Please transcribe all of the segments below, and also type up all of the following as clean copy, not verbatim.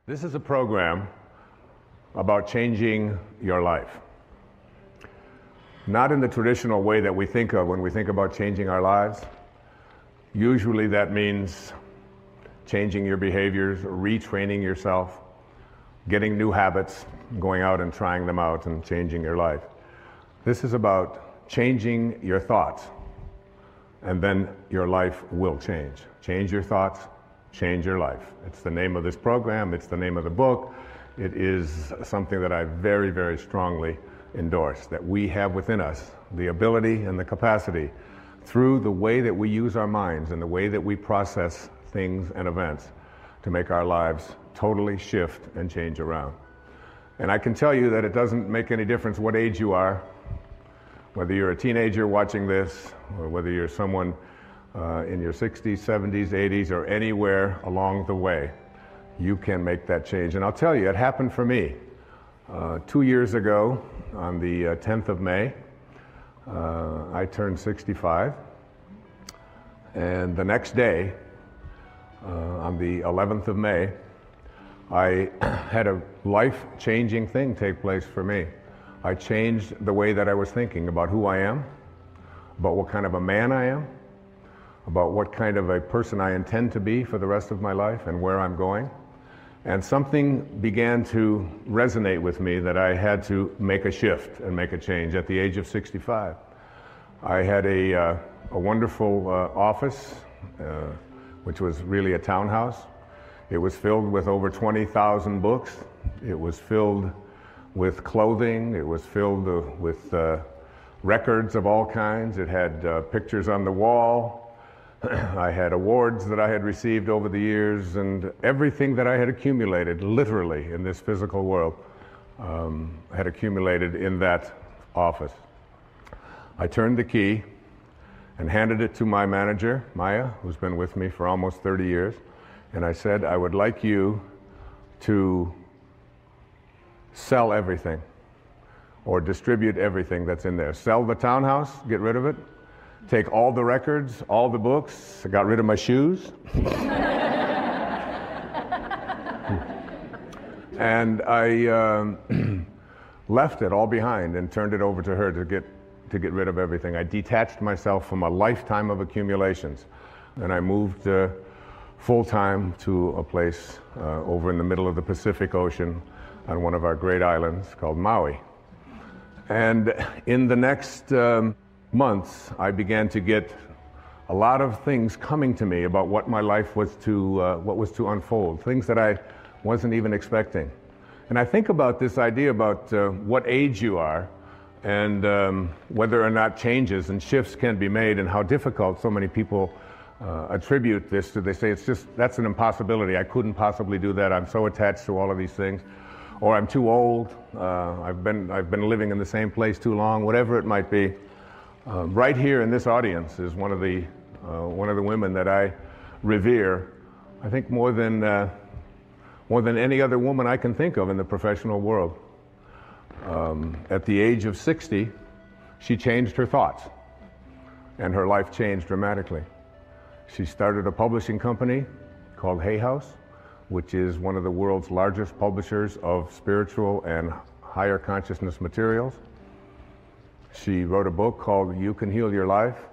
This is a program about changing your life. Not in the traditional way that we think of when we think about changing our lives. Usually that means changing your behaviors, retraining yourself, getting new habits, going out and trying them out and changing your life. This is about changing your thoughts, and then your life will change. Change your thoughts, change your life. It's the name of this program, it's the name of the book. It is something that I very, very strongly endorse, that we have within us the ability and the capacity through the way that we use our minds and the way that we process things and events to make our lives totally shift and change around. And I can tell you that it doesn't make any difference what age you are, whether you're a teenager watching this, or whether you're someone in your 60s, 70s, 80s, or anywhere along the way, you can make that change. And I'll tell you, it happened for me. 2 years ago, on the 10th of May, I turned 65. And the next day, on the 11th of May, I had a life-changing thing take place for me. I changed the way that I was thinking about who I am, about what kind of a man I am, about what kind of a person I intend to be for the rest of my life and where I'm going. And something began to resonate with me that I had to make a shift and make a change at the age of 65. I had a wonderful office, which was really a townhouse. It was filled with over 20,000 books. It was filled with clothing. It was filled with records of all kinds. It had pictures on the wall. I had awards that I had received over the years, and everything that I had accumulated, literally, in this physical world, had accumulated in that office. I turned the key and handed it to my manager, Maya, who's been with me for almost 30 years, and I said, I would like you to sell everything or distribute everything that's in there. Sell the townhouse, get rid of it. Take all the records, all the books. I got rid of my shoes. And I left it all behind and turned it over to her to get rid of everything. I detached myself from a lifetime of accumulations, and I moved full-time to a place over in the middle of the Pacific Ocean on one of our great islands called Maui. And in the next months, I began to get a lot of things coming to me about what my life was to unfold, things that I wasn't even expecting. And I think about this idea about what age you are and whether or not changes and shifts can be made, and how difficult so many people attribute this to. They say, that's an impossibility. I couldn't possibly do that. I'm so attached to all of these things. Or I'm too old. I've been living in the same place too long, whatever it might be. Right here in this audience is one of the women that I revere. I think more than any other woman I can think of in the professional world. At the age of 60, she changed her thoughts, and her life changed dramatically. She started a publishing company called Hay House, which is one of the world's largest publishers of spiritual and higher consciousness materials. She wrote a book called You Can Heal Your Life.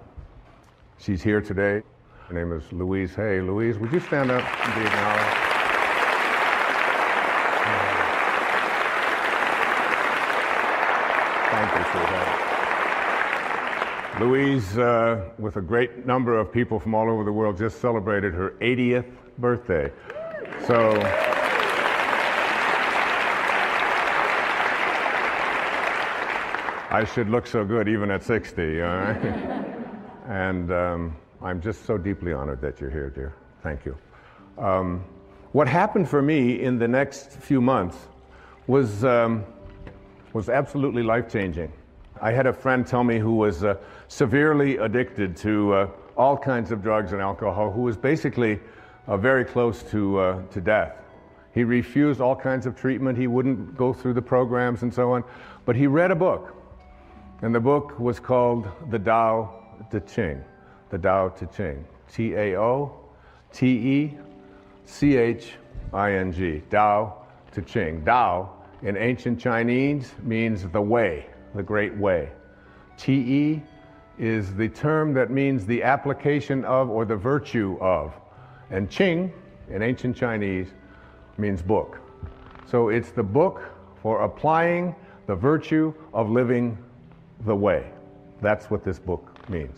She's here today. Her name is Louise Hay. Louise, would you stand up and be acknowledged? Thank you, sweetheart. Louise, with a great number of people from all over the world, just celebrated her 80th birthday. So, I should look so good even at 60, all right? And I'm just so deeply honored that you're here, dear. Thank you. What happened for me in the next few months was absolutely life-changing. I had a friend tell me who was severely addicted to all kinds of drugs and alcohol, who was basically very close to death. He refused all kinds of treatment. He wouldn't go through the programs and so on. But he read a book, and the book was called the Tao Te Ching. The Tao Te Ching. T-A-O-T-E-C-H Tao Te Ching. Tao in ancient Chinese means the way, the great way. Te is the term that means the application of or the virtue of. And Ching in ancient Chinese means book. So it's the book for applying the virtue of living the way. That's what this book means.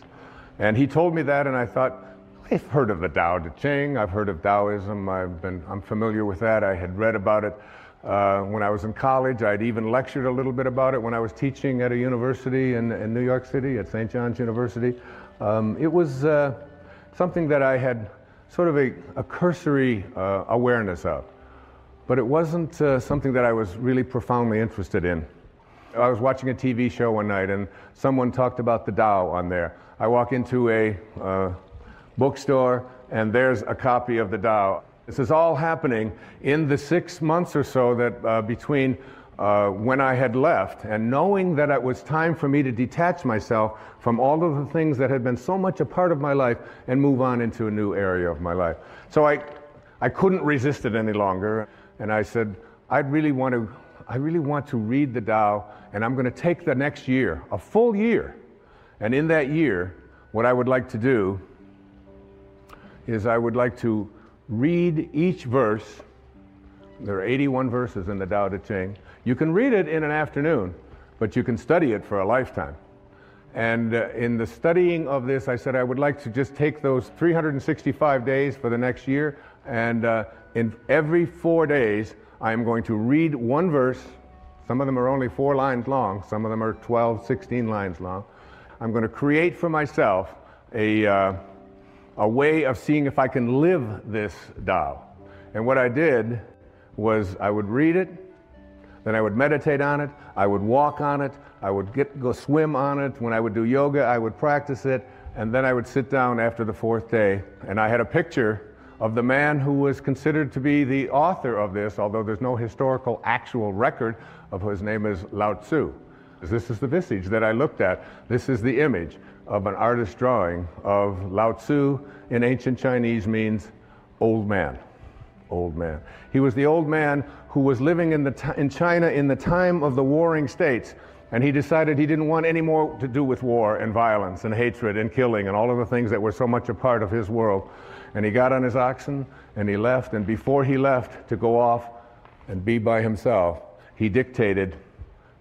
And he told me that, and I thought, I've heard of the Tao Te Ching, I've heard of Taoism, I'm familiar with that. I had read about it when I was in college. I'd even lectured a little bit about it when I was teaching at a university in New York City, at St. John's University. It was something that I had sort of a cursory awareness of, but it wasn't something that I was really profoundly interested in. I was watching a TV show one night and someone talked about the Tao on there. I walk into a bookstore and there's a copy of the Tao. This is all happening in the 6 months or so that between when I had left and knowing that it was time for me to detach myself from all of the things that had been so much a part of my life and move on into a new area of my life. So I couldn't resist it any longer, and I said, I really want to read the Tao, and I'm going to take the next year, a full year, and in that year, what I would like to do is I would like to read each verse. There are 81 verses in the Tao Te Ching. You can read it in an afternoon, but you can study it for a lifetime. And in the studying of this, I said I would like to just take those 365 days for the next year, and in every 4 days, I am going to read one verse. Some of them are only 4 lines long. Some of them are 12, 16 lines long. I'm going to create for myself a way of seeing if I can live this Tao. And what I did was I would read it, then I would meditate on it, I would walk on it, I would go swim on it. When I would do yoga, I would practice it, and then I would sit down after the 4th day, and I had a picture of the man who was considered to be the author of this, although there's no historical actual record of his name is Lao Tzu. This is the visage that I looked at. This is the image of an artist's drawing of Lao Tzu. In ancient Chinese means old man. Old man. He was the old man who was living in China in the time of the warring states, and he decided he didn't want any more to do with war and violence and hatred and killing and all of the things that were so much a part of his world. And he got on his oxen and he left, and before he left to go off and be by himself, he dictated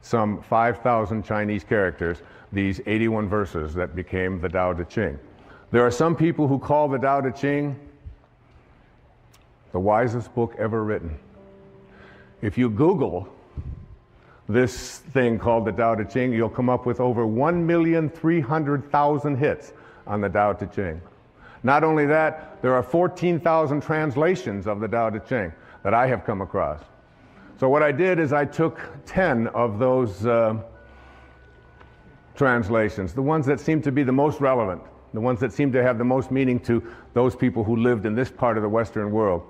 some 5,000 Chinese characters, these 81 verses that became the Tao Te Ching. There are some people who call the Tao Te Ching the wisest book ever written. If you Google this thing called the Tao Te Ching, you'll come up with over 1,300,000 hits on the Tao Te Ching. Not only that, there are 14,000 translations of the Tao Te Ching that I have come across. So what I did is I took 10 of those translations, the ones that seem to be the most relevant, the ones that seem to have the most meaning to those people who lived in this part of the Western world,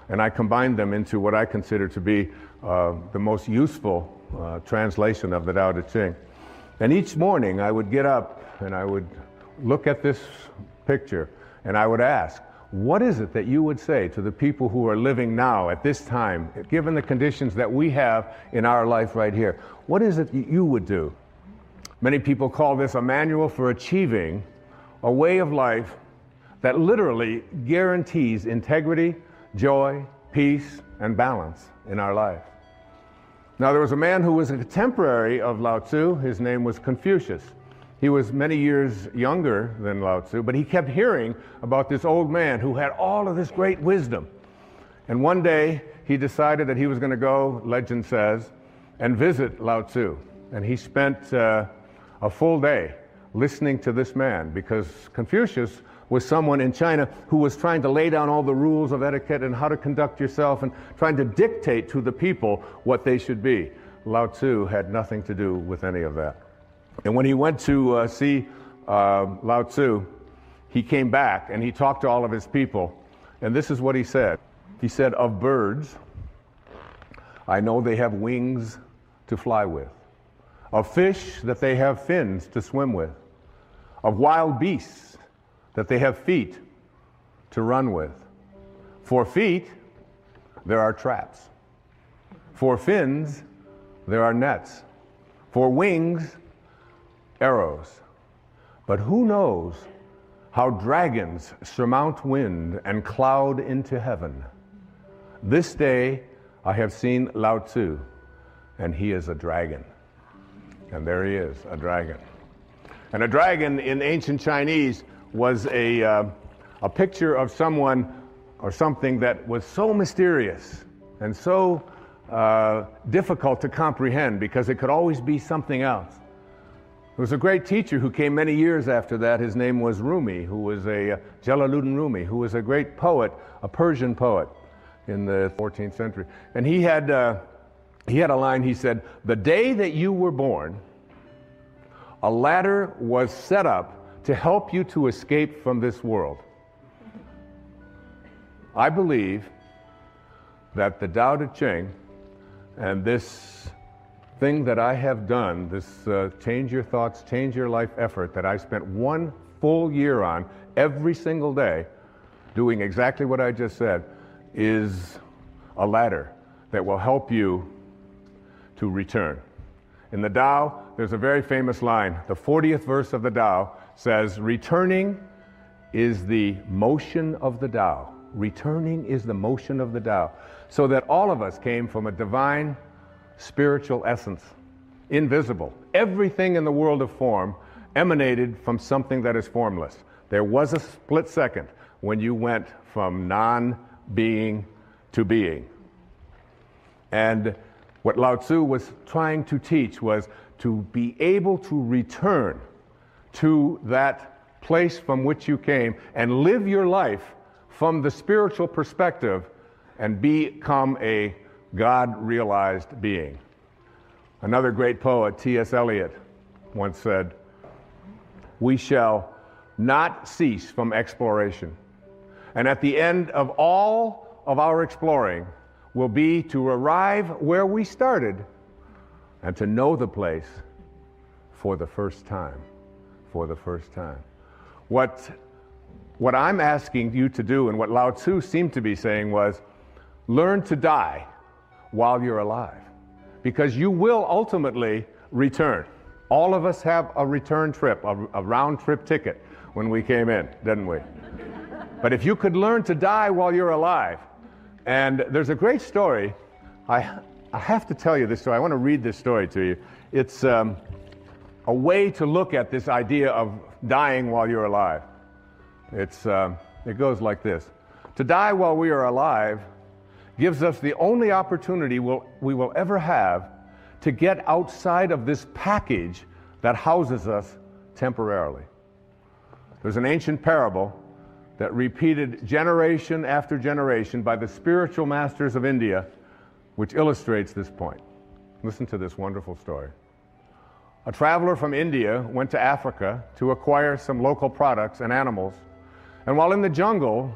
and I combined them into what I consider to be the most useful translation of the Tao Te Ching. And each morning I would get up and I would look at this picture and I would ask, what is it that you would say to the people who are living now at this time, given the conditions that we have in our life right here? What is it you would do? Many people call this a manual for achieving a way of life that literally guarantees integrity, joy, peace, and balance in our life. Now, there was a man who was a contemporary of Lao Tzu. His name was Confucius. He was many years younger than Lao Tzu, but he kept hearing about this old man who had all of this great wisdom. And one day, he decided that he was going to go, legend says, and visit Lao Tzu. And he spent a full day listening to this man, because Confucius was someone in China who was trying to lay down all the rules of etiquette and how to conduct yourself and trying to dictate to the people what they should be. Lao Tzu had nothing to do with any of that. And when he went to see Lao Tzu, he came back and he talked to all of his people. And this is what he said. He said, of birds, I know they have wings to fly with. Of fish, that they have fins to swim with. Of wild beasts, that they have feet to run with. For feet, there are traps. For fins, there are nets. For wings, arrows. But who knows how dragons surmount wind and cloud into heaven? This day I have seen Lao Tzu, and he is a dragon. And there he is, a dragon. And a dragon in ancient Chinese was a picture of someone or something that was so mysterious and so difficult to comprehend because it could always be something else. There was a great teacher who came many years after that. His name was Rumi, who was Jalaluddin Rumi, who was a great poet, a Persian poet in the 14th century. And he had a line. He said, "The day that you were born, a ladder was set up to help you to escape from this world." I believe that the Tao Te Ching and this thing that I have done, this change your thoughts, change your life effort that I spent 1 full year on every single day, doing exactly what I just said, is a ladder that will help you to return. In the Tao, there's a very famous line. The 40th verse of the Tao says, "Returning is the motion of the Tao." Returning is the motion of the Tao. So that all of us came from a divine spiritual essence, invisible. Everything in the world of form emanated from something that is formless. There was a split second when you went from non-being to being. And what Lao Tzu was trying to teach was to be able to return to that place from which you came and live your life from the spiritual perspective and become a God-realized being. Another great poet, T.S. Eliot, once said, "We shall not cease from exploration. And at the end of all of our exploring will be to arrive where we started and to know the place for the first time." For the first time. What I'm asking you to do, and what Lao Tzu seemed to be saying, was learn to die while you're alive, because you will ultimately return. All of us have a return trip, a round trip ticket when we came in, didn't we? But if you could learn to die while you're alive, and there's a great story, I have to tell you this story. I want to read this story to you. It's a way to look at this idea of dying while you're alive. It goes like this. To die while we are alive gives us the only opportunity we will ever have to get outside of this package that houses us temporarily. There's an ancient parable that repeated generation after generation by the spiritual masters of India, which illustrates this point. Listen to this wonderful story. A traveler from India went to Africa to acquire some local products and animals. And while in the jungle,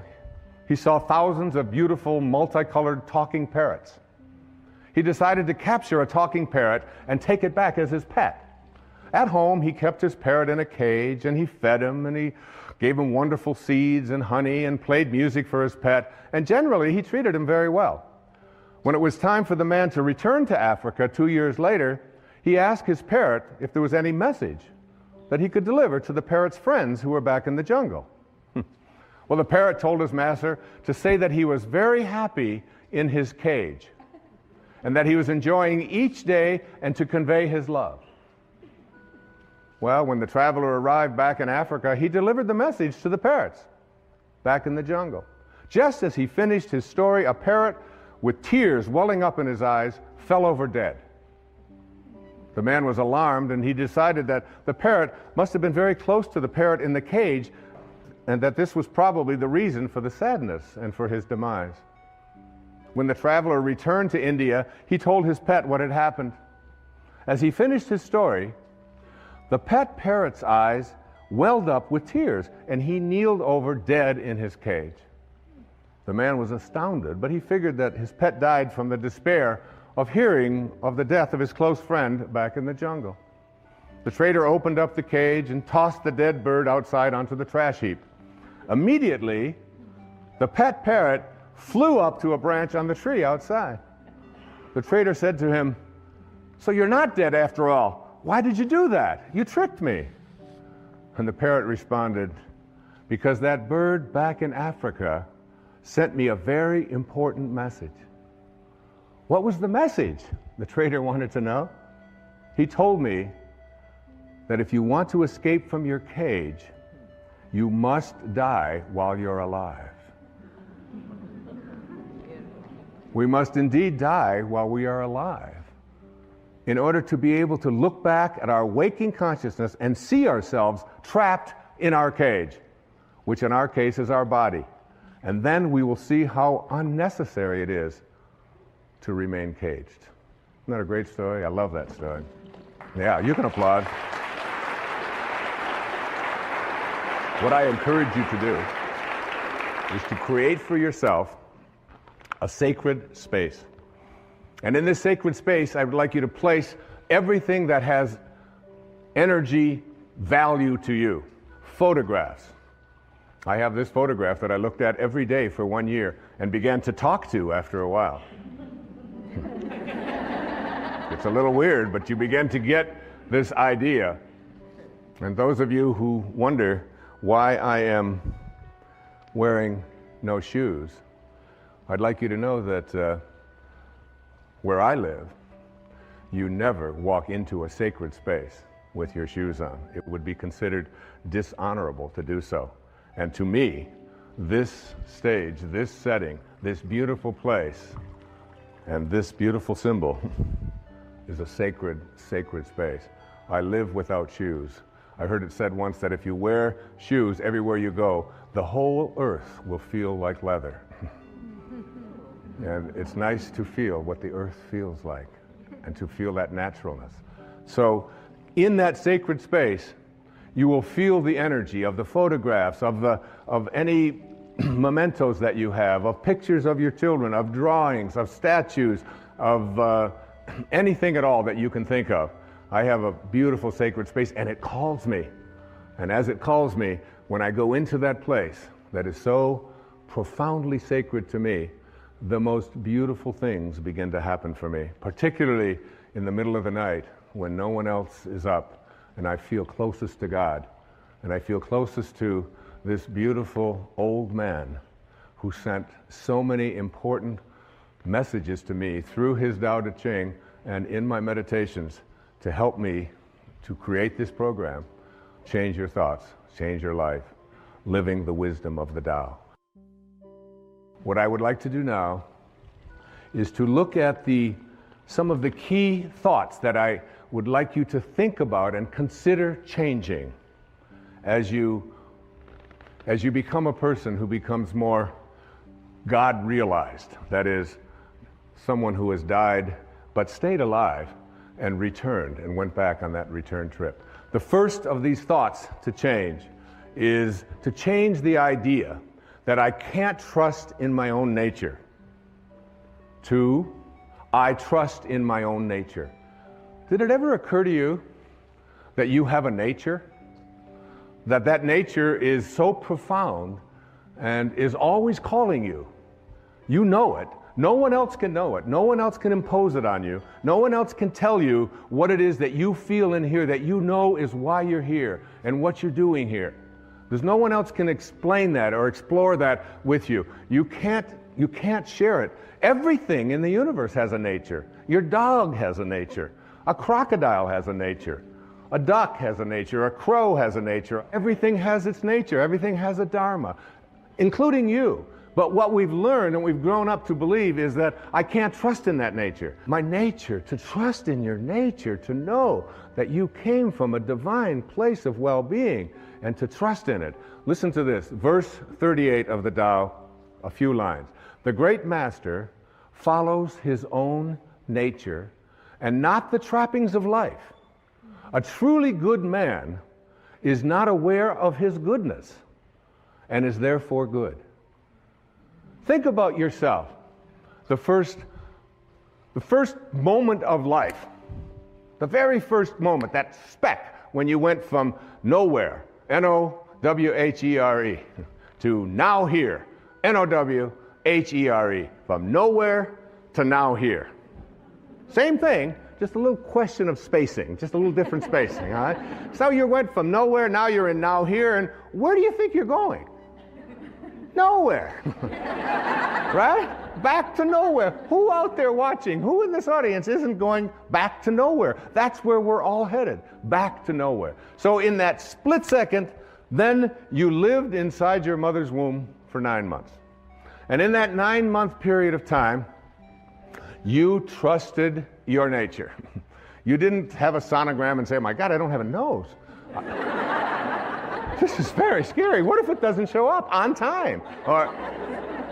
he saw thousands of beautiful, multicolored talking parrots. He decided to capture a talking parrot and take it back as his pet. At home, he kept his parrot in a cage, and he fed him, and he gave him wonderful seeds and honey, and played music for his pet, and generally, he treated him very well. When it was time for the man to return to Africa 2 years later, he asked his parrot if there was any message that he could deliver to the parrot's friends who were back in the jungle. Well, the parrot told his master to say that he was very happy in his cage and that he was enjoying each day and to convey his love. Well, when the traveler arrived back in Africa, he delivered the message to the parrots back in the jungle. Just as he finished his story, a parrot with tears welling up in his eyes fell over dead. The man was alarmed, and he decided that the parrot must have been very close to the parrot in the cage, and that this was probably the reason for the sadness and for his demise. When the traveler returned to India, he told his pet what had happened. As he finished his story, the pet parrot's eyes welled up with tears, and he kneeled over dead in his cage. The man was astounded, but he figured that his pet died from the despair of hearing of the death of his close friend back in the jungle. The trader opened up the cage and tossed the dead bird outside onto the trash heap. Immediately, the pet parrot flew up to a branch on the tree outside. The trader said to him, "So you're not dead after all. Why did you do that? You tricked me." And the parrot responded, "Because that bird back in Africa sent me a very important message." What was the message? The trader wanted to know. He told me that if you want to escape from your cage, you must die while you're alive. We must indeed die while we are alive in order to be able to look back at our waking consciousness and see ourselves trapped in our cage, which in our case is our body. And then we will see how unnecessary it is to remain caged. Isn't that a great story? I love that story. Yeah, you can applaud. What I encourage you to do is to create for yourself a sacred space. And in this sacred space, I would like you to place everything that has energy value to you. Photographs. I have this photograph that I looked at every day for 1 year and began to talk to after a while. It's a little weird, but you begin to get this idea. And those of you who wonder why I am wearing no shoes, I'd like you to know that where I live, you never walk into a sacred space with your shoes on. It would be considered dishonorable to do so. And to me, this stage, this setting, this beautiful place, and this beautiful symbol is a sacred, sacred space. I live without shoes. I heard it said once that if you wear shoes everywhere you go, the whole earth will feel like leather. And it's nice to feel what the earth feels like and to feel that naturalness. So in that sacred space, you will feel the energy of the photographs, of any mementos that you have, of pictures of your children, of drawings, of statues, of anything at all that you can think of. I have a beautiful sacred space, and it calls me. And as it calls me, when I go into that place that is so profoundly sacred to me, the most beautiful things begin to happen for me, particularly in the middle of the night when no one else is up, and I feel closest to God, and I feel closest to this beautiful old man who sent so many important messages to me through his Tao Te Ching and in my meditations to help me to create this program, Change Your Thoughts, Change Your Life, Living the Wisdom of the Tao. What I would like to do now is to look at some of the key thoughts that I would like you to think about and consider changing as you become a person who becomes more God-realized. That is, someone who has died but stayed alive and returned and went back on that return trip. The first of these thoughts to change is to change the idea that I can't trust in my own nature to I trust in my own nature. Did it ever occur to you that you have a nature? That nature is so profound and is always calling you. You know it. No one else can know it. No one else can impose it on you. No one else can tell you what it is that you feel in here that you know is why you're here and what you're doing here. There's no one else can explain that or explore that with you. You can't share it. Everything in the universe has a nature. Your dog has a nature. A crocodile has a nature. A duck has a nature. A crow has a nature. Everything has its nature. Everything has a dharma, including you. But what we've learned and we've grown up to believe is that I can't trust in that nature. My nature, to trust in your nature, to know that you came from a divine place of well-being and to trust in it. Listen to this, verse 38 of the Tao, a few lines. The great master follows his own nature and not the trappings of life. A truly good man is not aware of his goodness and is therefore good. Think about yourself. The first moment of life, the very first moment, that speck when you went from nowhere, N-O-W-H-E-R-E, to now here, N-O-W-H-E-R-E. H-E-R-E, from nowhere to now here. Same thing, just a little question of spacing, just a little different spacing, all right? So you went from nowhere, now you're in now here, and where do you think you're going? Nowhere. Right? Back to nowhere. Who out there watching, who in this audience isn't going back to nowhere? That's where we're all headed, back to nowhere. So in that split second, then you lived inside your mother's womb for 9 months. And in that 9-month period of time, you trusted your nature. You didn't have a sonogram and say, oh my God, I don't have a nose. This is very scary. What if it doesn't show up on time? Or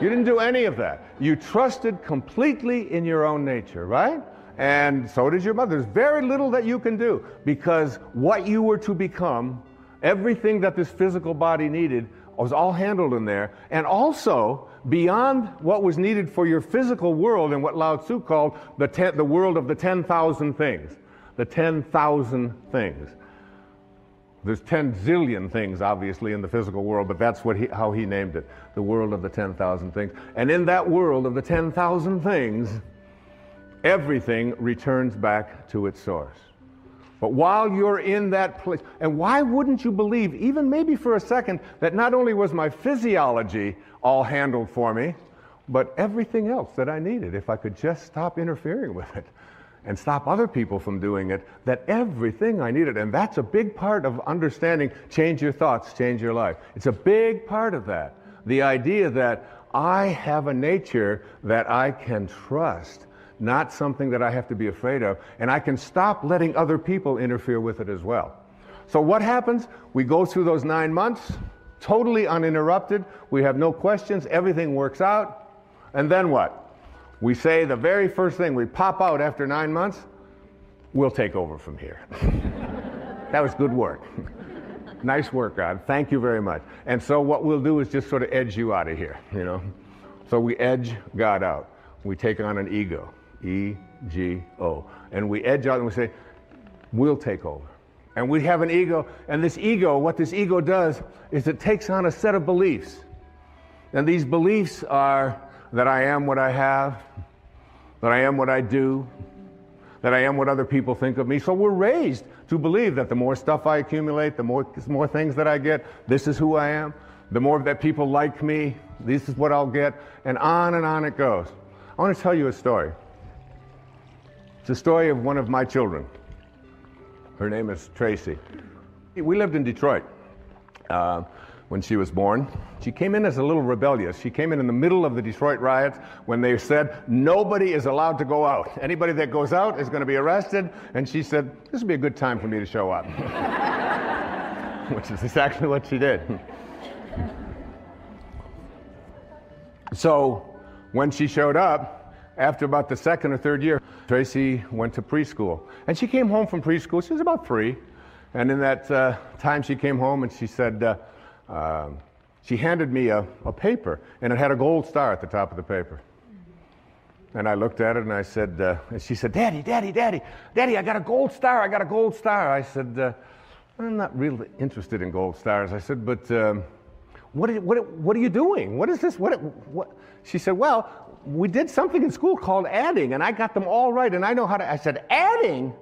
you didn't do any of that. You trusted completely in your own nature, right? And so did your mother. There's very little that you can do, because what you were to become, everything that this physical body needed, was all handled in there. And also, beyond what was needed for your physical world, and what Lao Tzu called the world of the 10,000 things. The 10,000 things. There's 10 zillion things, obviously, in the physical world, but that's how he named it, the world of the 10,000 things. And in that world of the 10,000 things, everything returns back to its source. But while you're in that place, and why wouldn't you believe, even maybe for a second, that not only was my physiology all handled for me, but everything else that I needed, if I could just stop interfering with it and stop other people from doing it, that everything I needed. And that's a big part of understanding change your thoughts, change your life. It's a big part of that. The idea that I have a nature that I can trust, not something that I have to be afraid of, and I can stop letting other people interfere with it as well. So what happens? We go through those 9 months, totally uninterrupted. We have no questions. Everything works out. And then what? We say the very first thing, we pop out after 9 months, we'll take over from here. That was good work. Nice work, God. Thank you very much. And so what we'll do is just sort of edge you out of here, you know. So we edge God out. We take on an ego, E-G-O. And we edge out and we say, we'll take over. And we have an ego, and this ego, what this ego does is it takes on a set of beliefs. And these beliefs are that I am what I have, that I am what I do, that I am what other people think of me. So we're raised to believe that the more stuff I accumulate, the more things that I get, this is who I am. The more that people like me, this is what I'll get, and on it goes. I want to tell you a story. It's a story of one of my children. Her name is Tracy. We lived in Detroit when she was born. She came in as a little rebellious. She came in the middle of the Detroit riots when they said nobody is allowed to go out. Anybody that goes out is going to be arrested. And she said, this would be a good time for me to show up. Which is exactly what she did. So when she showed up, after about the second or third year, Tracy went to preschool. And she came home from preschool. She was about 3. And in that time she came home and she said, she handed me a paper, and it had a gold star at the top of the paper. And I looked at it and I said, and she said, Daddy, I got a gold star, I said, I'm not really interested in gold stars. I said, but what are you doing? What is this? What? She said, well, we did something in school called adding, and I got them all right, and I know how to. I said, adding?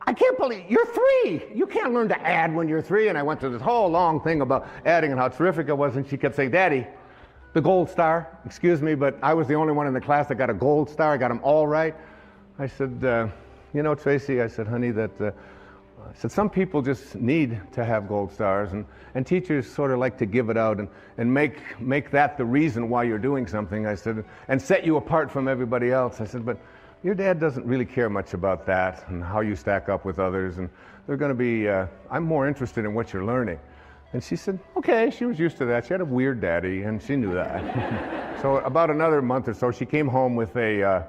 I can't believe, you're 3. You can't learn to add when you're 3. And I went through this whole long thing about adding and how terrific it was, and she kept saying, Daddy, the gold star, excuse me, but I was the only one in the class that got a gold star. I got them all right. I said, you know, Tracy, I said, honey, I said, some people just need to have gold stars, and teachers sort of like to give it out and make that the reason why you're doing something, I said, and set you apart from everybody else. I said, but your dad doesn't really care much about that and how you stack up with others, and they're going to be, I'm more interested in what you're learning. And she said, okay, she was used to that. She had a weird daddy, and she knew that. So about another month or so, she came home with a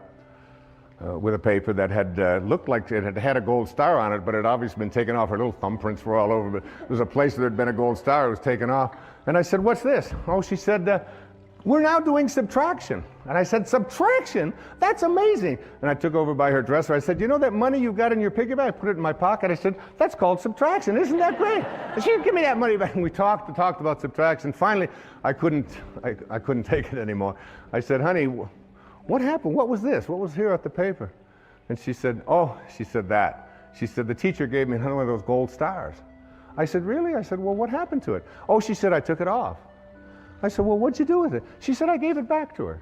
paper that had looked like it had a gold star on it, but it had obviously been taken off. Her little thumbprints were all over, but there was a place that had been a gold star. It was taken off. And I said, what's this? Oh, she said, we're now doing subtraction. And I said, subtraction? That's amazing. And I took over by her dresser. I said, you know that money you've got in your piggy bank? I put it in my pocket. I said, that's called subtraction. Isn't that great? And she said, give me that money back. And we talked about subtraction. Finally, I couldn't take it anymore. I said, honey, what happened? What was this? What was here at the paper? And she said, that. She said, the teacher gave me one of those gold stars. I said, really? I said, well, what happened to it? Oh, she said, I took it off. I said, well, what'd you do with it? She said, I gave it back to her.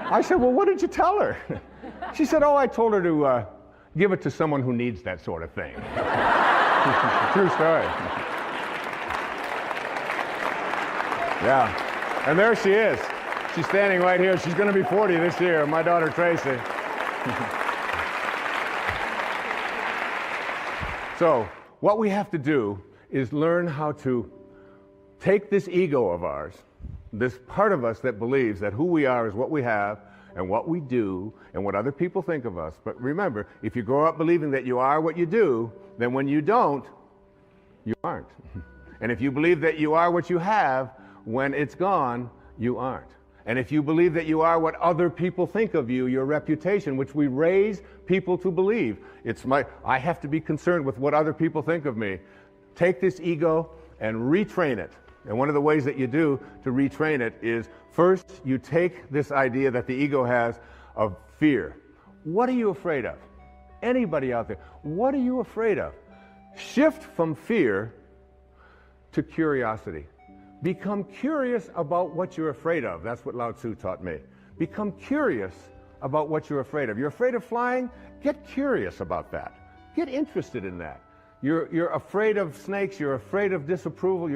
I said, well, what did you tell her? She said, oh, I told her to give it to someone who needs that sort of thing. True story. Yeah. And there she is. She's standing right here. She's going to be 40 this year, my daughter Tracy. So, what we have to do is learn how to take this ego of ours, this part of us that believes that who we are is what we have and what we do and what other people think of us. But remember, if you grow up believing that you are what you do, then when you don't, you aren't. And if you believe that you are what you have, when it's gone, you aren't. And if you believe that you are what other people think of you, your reputation, which we raise people to believe, I have to be concerned with what other people think of me. Take this ego and retrain it. And one of the ways that you do to retrain it is, first, you take this idea that the ego has of fear. What are you afraid of? Anybody out there, what are you afraid of? Shift from fear to curiosity. Become curious about what you're afraid of. That's what Lao Tzu taught me. Become curious about what you're afraid of. You're afraid of flying? Get curious about that. Get interested in that. You're afraid of snakes, you're afraid of disapproval,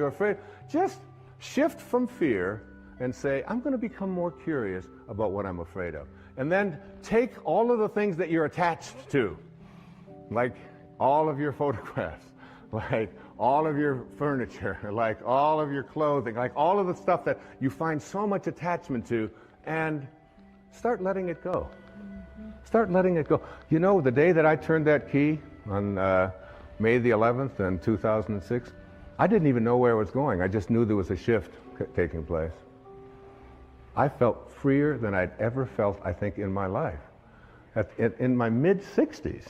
just shift from fear and say, I'm going to become more curious about what I'm afraid of. And then take all of the things that you're attached to, like all of your photographs, like all of your furniture, like all of your clothing, like all of the stuff that you find so much attachment to, and start letting it go. Start letting it go. You know, the day that I turned that key on May the 11th in 2006, I didn't even know where I was going. I just knew there was a shift taking place. I felt freer than I'd ever felt, I think, in my life. In my mid-60s,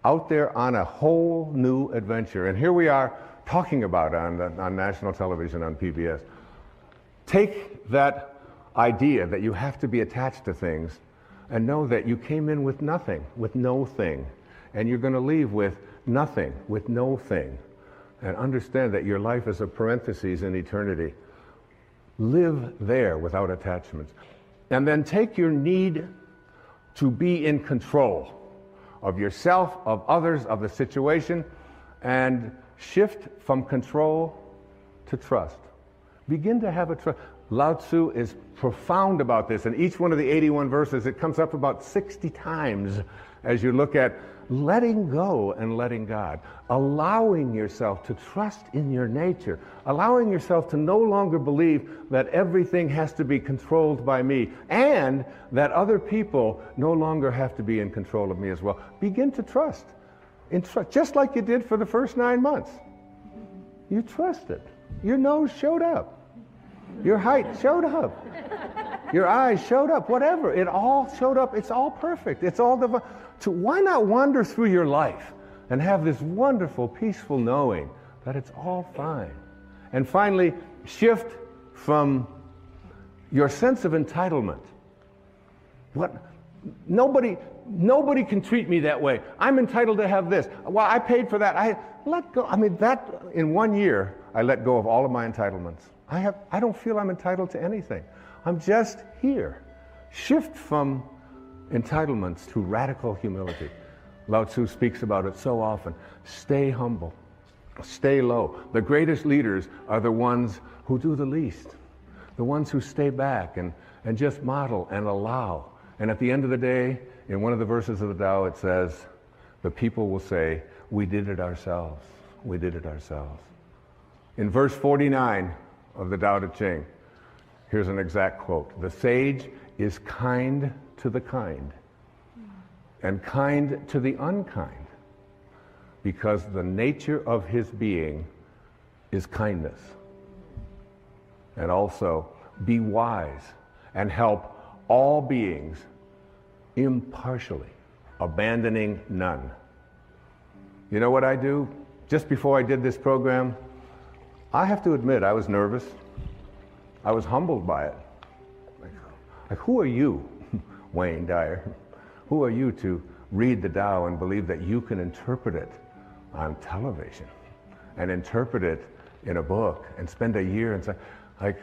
out there on a whole new adventure. And here we are talking about it on national television, on PBS. Take that idea that you have to be attached to things and know that you came in with nothing, with no thing. And you're going to leave with nothing, with no thing. And understand that your life is a parenthesis in eternity. Live there without attachments. And then take your need to be in control of yourself, of others, of the situation, and shift from control to trust. Begin to have a trust. Lao Tzu is profound about this. In each one of the 81 verses, it comes up about 60 times as you look at letting go and letting God, allowing yourself to trust in your nature, allowing yourself to no longer believe that everything has to be controlled by me, and that other people no longer have to be in control of me as well. Begin to trust. Just like you did for the first 9 months. You trusted. Your nose showed up. Your height showed up. Your eyes showed up. Whatever. It all showed up. It's all perfect. It's all divine. So why not wander through your life and have this wonderful, peaceful knowing that it's all fine? And finally, shift from your sense of entitlement. Nobody can treat me that way. I'm entitled to have this. Well, I paid for that. I let go. I mean, that in 1 year, I let go of all of my entitlements. I don't feel I'm entitled to anything. I'm just here. Shift from entitlements to radical humility. Lao Tzu speaks about it so often. Stay humble. Stay low. The greatest leaders are the ones who do the least. The ones who stay back and just model and allow. And at the end of the day, in one of the verses of the Tao, it says, the people will say, we did it ourselves. We did it ourselves. In verse 49 of the Tao Te Ching, here's an exact quote. The sage is kind to the kind and kind to the unkind because the nature of his being is kindness. And also, be wise, and help all beings impartially, abandoning none. You know what I do? Just before I did this program, I have to admit I was nervous. I was humbled by it. Like, who are you, Wayne Dyer? Who are you to read the Tao and believe that you can interpret it on television and interpret it in a book and spend a year and say, like,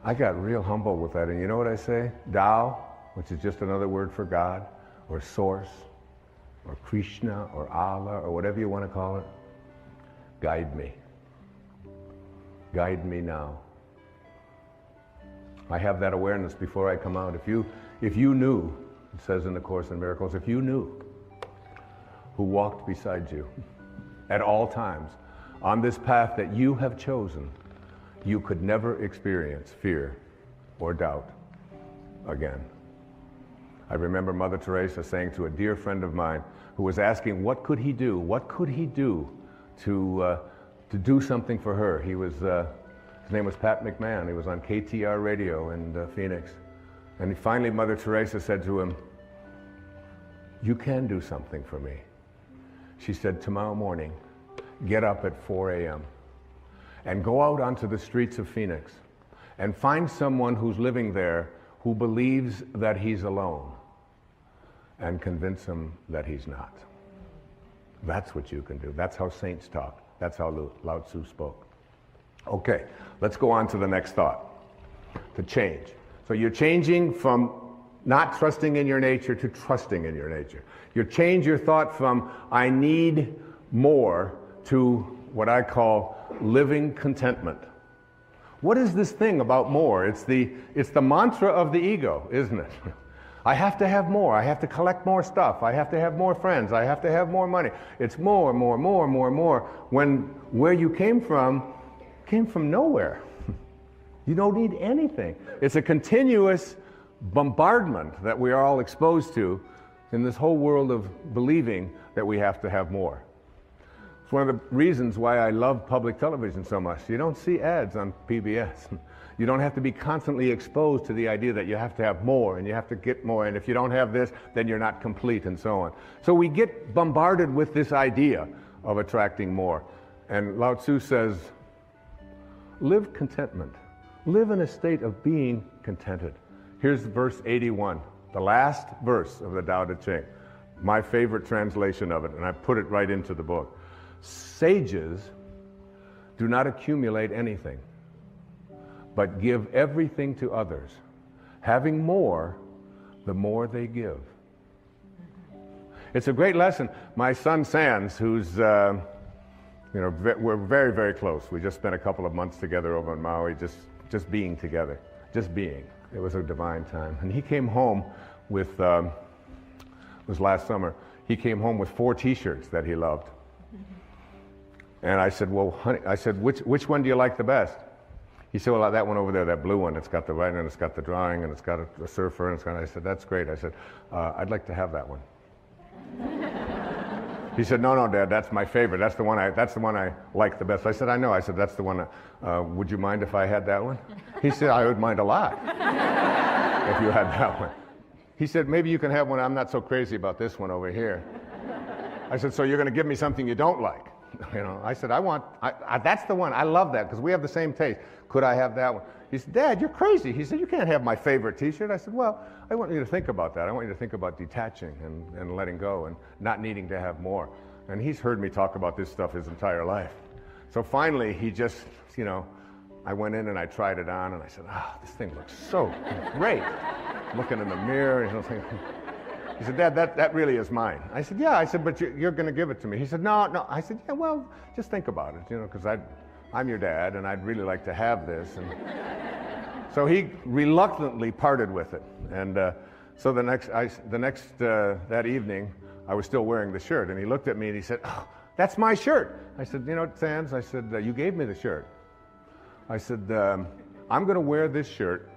I got real humble with that. And you know what I say? Tao, which is just another word for God or source or Krishna or Allah or whatever you want to call it, guide me. Guide me now. I have that awareness before I come out. If you knew, it says in the Course in Miracles, if you knew who walked beside you at all times on this path that you have chosen, you could never experience fear or doubt again. I remember Mother Teresa saying to a dear friend of mine who was asking, what could he do? What could he do to do something for her? He was, his name was Pat McMahon. He was on KTR radio in Phoenix. And finally, Mother Teresa said to him, you can do something for me. She said, tomorrow morning, get up at 4 a.m. and go out onto the streets of Phoenix and find someone who's living there who believes that he's alone and convince him that he's not. That's what you can do. That's how saints talk. That's how Lao Tzu spoke. Okay, let's go on to the next thought. To change. So you're changing from not trusting in your nature to trusting in your nature. You change your thought from I need more to what I call living contentment. What is this thing about more? It's the mantra of the ego, isn't it? I have to have more. I have to collect more stuff. I have to have more friends. I have to have more money. It's more, more, more, more, more. When where you came from nowhere. You don't need anything. It's a continuous bombardment that we are all exposed to in this whole world of believing that we have to have more. It's one of the reasons why I love public television so much. You don't see ads on PBS. You don't have to be constantly exposed to the idea that you have to have more and you have to get more, and if you don't have this, then you're not complete, and so on. So we get bombarded with this idea of attracting more. And Lao Tzu says, live contentment. Live in a state of being contented. Here's verse 81, the last verse of the Tao Te Ching, my favorite translation of it, and I put it right into the book. Sages do not accumulate anything, but give everything to others. Having more, the more they give. It's a great lesson. My son Sands, who's, we're very, very close. We just spent a couple of months together over in Maui, just being together, just being. It was a divine time. And he came home with, it was last summer, he came home with 4 t-shirts that he loved. And I said, well, honey, which one do you like the best? He said, well, that one over there, that blue one, it's got the writing and it's got the drawing and it's got a surfer and it's got, I said, that's great. I said, I'd like to have that one. He said, no, Dad, that's my favorite. That's the one I like the best. I said, I know. I said, that's the one. Would you mind if I had that one? He said, I would mind a lot if you had that one. He said, maybe you can have one. I'm not so crazy about this one over here. I said, so you're going to give me something you don't like? I said, that's the one. I love that because we have the same taste. Could I have that one? He said, Dad, you're crazy. He said, you can't have my favorite t-shirt. I said, well, I want you to think about that. I want you to think about detaching and letting go and not needing to have more. And he's heard me talk about this stuff his entire life. So finally, he just, I went in and I tried it on and I said, this thing looks so great. Looking in the mirror, thinking, he said, Dad, that really is mine. I said, yeah. I said, but you're going to give it to me. He said, no. I said, yeah, well, just think about it, because I'm your dad, and I'd really like to have this. And so he reluctantly parted with it. And so that evening, I was still wearing the shirt, and he looked at me and he said, oh, that's my shirt. I said, Sands, I said, you gave me the shirt. I said, I'm going to wear this shirt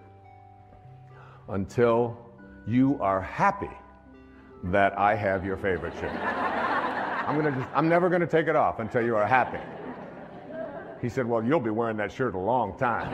until you are happy that I have your favorite shirt. I'm never going to take it off until you are happy. He said, well, you'll be wearing that shirt a long time.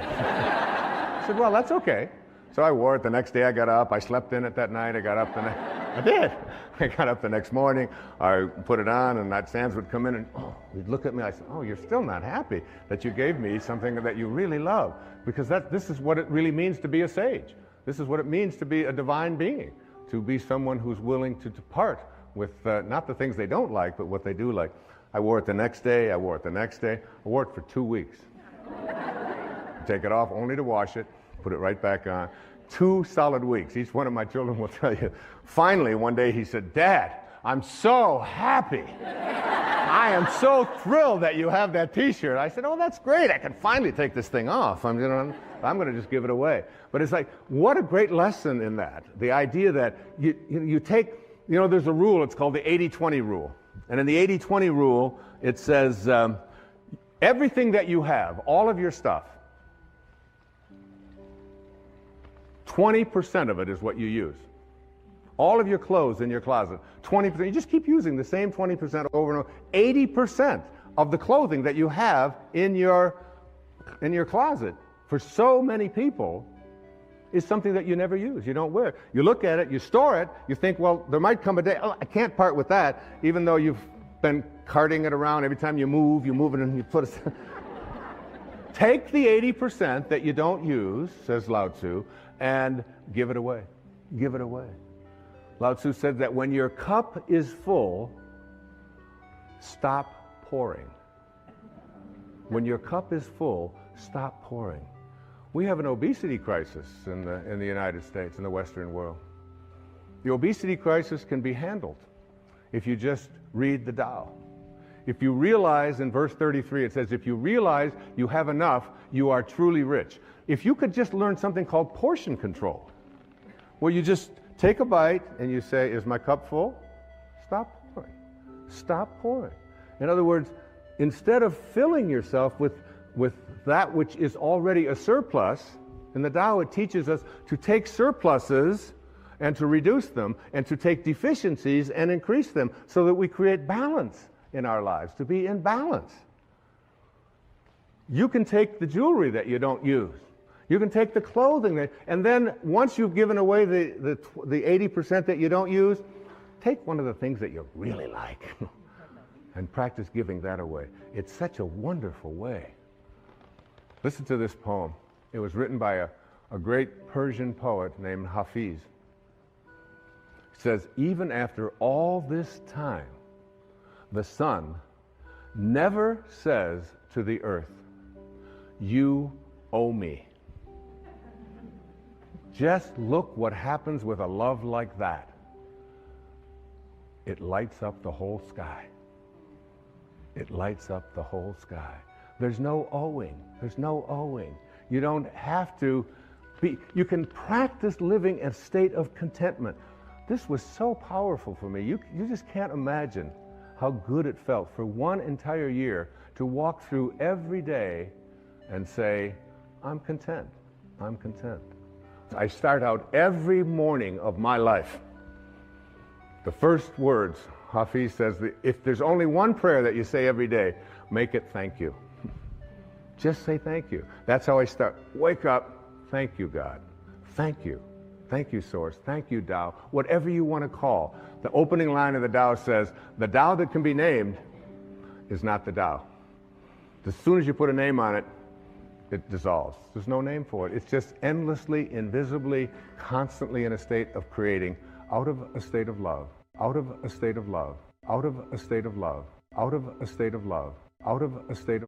I said, well, that's okay. So I wore it. The next day I got up. I slept in it that night. I got up the next... I did. I got up the next morning. I put it on, and that Sands would come in and he'd look at me. I said, oh, you're still not happy that you gave me something that you really love. Because this is what it really means to be a sage. This is what it means to be a divine being. To be someone who's willing to depart with not the things they don't like, but what they do like. I wore it the next day. I wore it the next day. I wore it for 2 weeks. Take it off only to wash it. Put it right back on. 2 solid weeks. Each one of my children will tell you. Finally, one day he said, Dad, I'm so happy. I am so thrilled that you have that T-shirt. I said, oh, that's great. I can finally take this thing off. I'm going to just give it away. But it's like, what a great lesson in that. The idea that you take, there's a rule. It's called the 80-20 rule. And in the 80-20 rule, it says, everything that you have, all of your stuff, 20% of it is what you use. All of your clothes in your closet, 20%. You just keep using the same 20% over and over. 80% of the clothing that you have in your closet for so many people is something that you never use. You don't wear. You look at it, you store it, you think, well, there might come a day, oh, I can't part with that, even though you've been carting it around. Every time you move it and you put it. Take the 80% that you don't use, says Lao Tzu, and give it away. Give it away. Lao Tzu said that when your cup is full, stop pouring. When your cup is full, stop pouring. We have an obesity crisis in the United States, in the Western world. The obesity crisis can be handled if you just read the Tao. If you realize, in verse 33, it says, if you realize you have enough, you are truly rich. If you could just learn something called portion control, where you just take a bite and you say, is my cup full? Stop pouring. Stop pouring. In other words, instead of filling yourself with that which is already a surplus, in the Tao it teaches us to take surpluses and to reduce them, and to take deficiencies and increase them, so that we create balance in our lives, to be in balance. You can take the jewelry that you don't use. You can take the clothing and then once you've given away the 80% that you don't use, take one of the things that you really like and practice giving that away. It's such a wonderful way. Listen to this poem. It was written by a great Persian poet named Hafiz. It says, even after all this time, the sun never says to the earth, you owe me. Just look what happens with a love like that. It lights up the whole sky. It lights up the whole sky. There's no owing. There's no owing. You don't have to be, you can practice living a state of contentment. This was so powerful for me. You just can't imagine how good it felt for one entire year to walk through every day and say, I'm content. I'm content. I start out every morning of my life. The first words, Hafiz says, if there's only one prayer that you say every day, make it thank you. Just say thank you. That's how I start. Wake up, thank you, God. Thank you. Thank you, Source. Thank you, Tao. Whatever you want to call. The opening line of the Tao says, the Tao that can be named is not the Tao. As soon as you put a name on it, it dissolves. There's no name for it. It's just endlessly, invisibly, constantly in a state of creating out of a state of love, out of a state of love, out of a state of love, out of a state of love, out of a state of